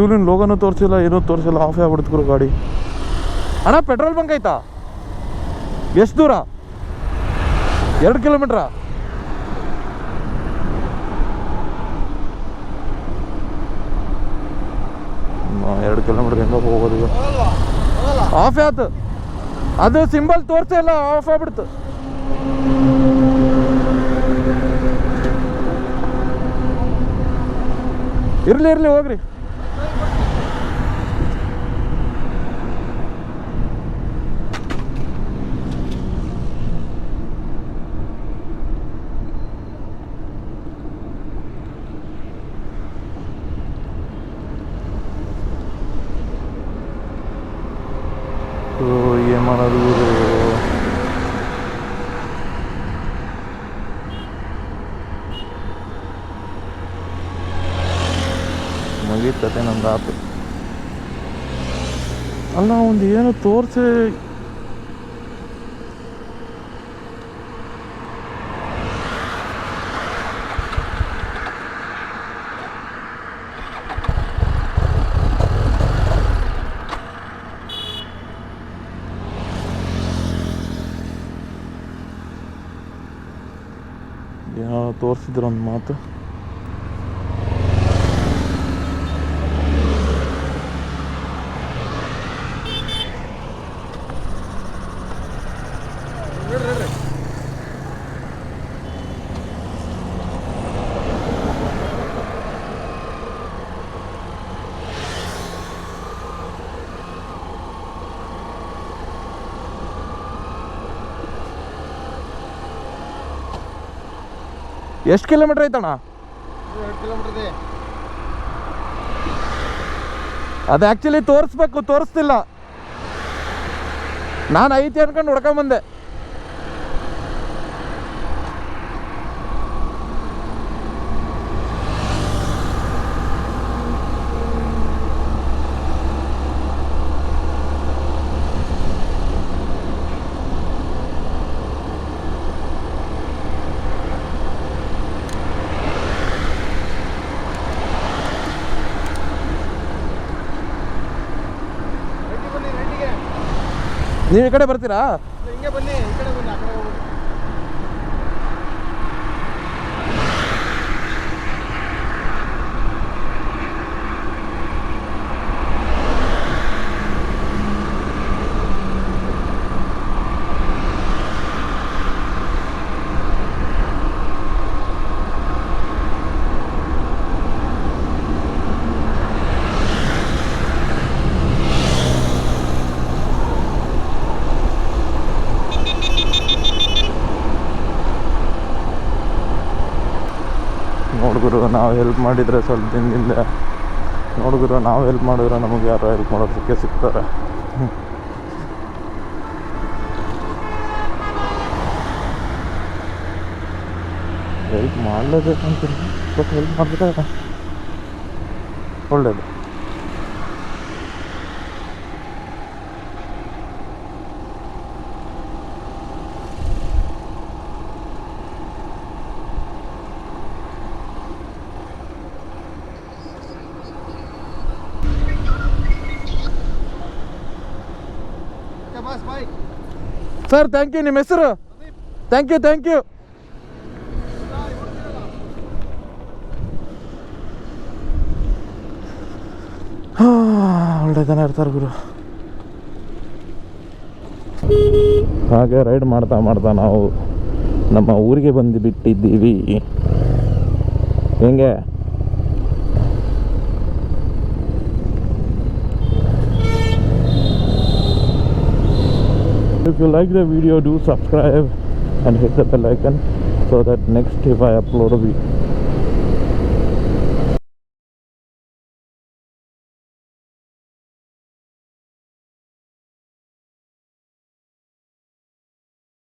ಇವ್ಲಿನ ಲೋಗನೂ ತೋರಿಸಿಲ್ಲ, ಏನೂ ತೋರಿಸಿಲ್ಲ, ಆಫೇ ಆಗ್ಬಿಡ್ತು ಗಾಡಿ. ಅಣ್ಣ ಪೆಟ್ರೋಲ್ ಬಂಕ್ ಆಯ್ತಾ? ಎಷ್ಟು ದೂರ? 2 ಕಿಲೋಮೀಟ್ರಾ? ಎರಡು ಕಿಲೋಮೀಟರ್ ಹೆಂಗ ಹೋಗೋದು ಈಗ? ಆಫ್ ಆಯ್ತು, ಅದು ಸಿಂಬಲ್ ತೋರಿಸೇ ಇಲ್ಲ, ಆಫ್ ಆಗ್ಬಿಡ್ತು. ಇರ್ಲಿ ಇರ್ಲಿ ಹೋಗ್ರಿ. ಏನು ಮಾಡೋದು ಮುಗೀತತೆ ನಮ್ದು ಆತು. ಅಲ್ಲ ಒಂದು ಏನು ತೋರಿಸಿ ಏನೋ ತೋರಿಸಿದ್ರು ಒಂದು ಮಾತು. ಎಷ್ಟು ಕಿಲೋಮೀಟ್ರ್ ಐತಣ್ಣ? 2 ಕಿಲೋಮೀಟರ್ ಇದೆ. ಅದು ಆ್ಯಕ್ಚುಲಿ ತೋರಿಸ್ಬೇಕು, ತೋರಿಸ್ತಿಲ್ಲ. ನಾನು ಐತಿ ಅನ್ಕೊಂಡು ಹೊಡ್ಕೊಂಬಂದೆ. ನೀವು ಈ ಕಡೆ ಬರ್ತೀರಾ? ಹಿಂಗೆ ಬನ್ನಿ, ಈ ಕಡೆ ಬನ್ನಿ, ಆ ಕಡೆ ಹೋಗ್ಬಿಡಿ. ನೋಡ್ಗುರು, ನಾವು ಹೆಲ್ಪ್ ಮಾಡಿದರೆ ಸ್ವಲ್ಪ ದಿನದಿಂದ ನೋಡ್ಗುರು, ನಾವು ಹೆಲ್ಪ್ ಮಾಡಿದ್ರೆ ನಮಗೆ ಯಾರು ಹೆಲ್ಪ್ ಮಾಡೋದಕ್ಕೆ ಸಿಗ್ತಾರೆ. ಹೆಲ್ಪ್ ಮಾಡಲೇಬೇಕಂತೀನಿ, ಬಟ್ ಹೆಲ್ಪ್ ಮಾಡಿದ್ರೆ ಒಳ್ಳೇದು. Sir thank you. ನಿಮ್ಮ ಹೆಸರು? Thank you thank you. ಒಳ್ಳೆ ಜನ ಇರ್ತಾರೆ ಗುರು. ಹಾಗೆ ರೈಡ್ ಮಾಡ್ತಾ ಮಾಡ್ತಾ ನಾವು ನಮ್ಮ ಊರಿಗೆ ಬಂದು ಬಿಟ್ಟಿದ್ದೀವಿ. ಹೆಂಗೆ? If you like the video, do subscribe and hit the bell icon so that next if I upload a video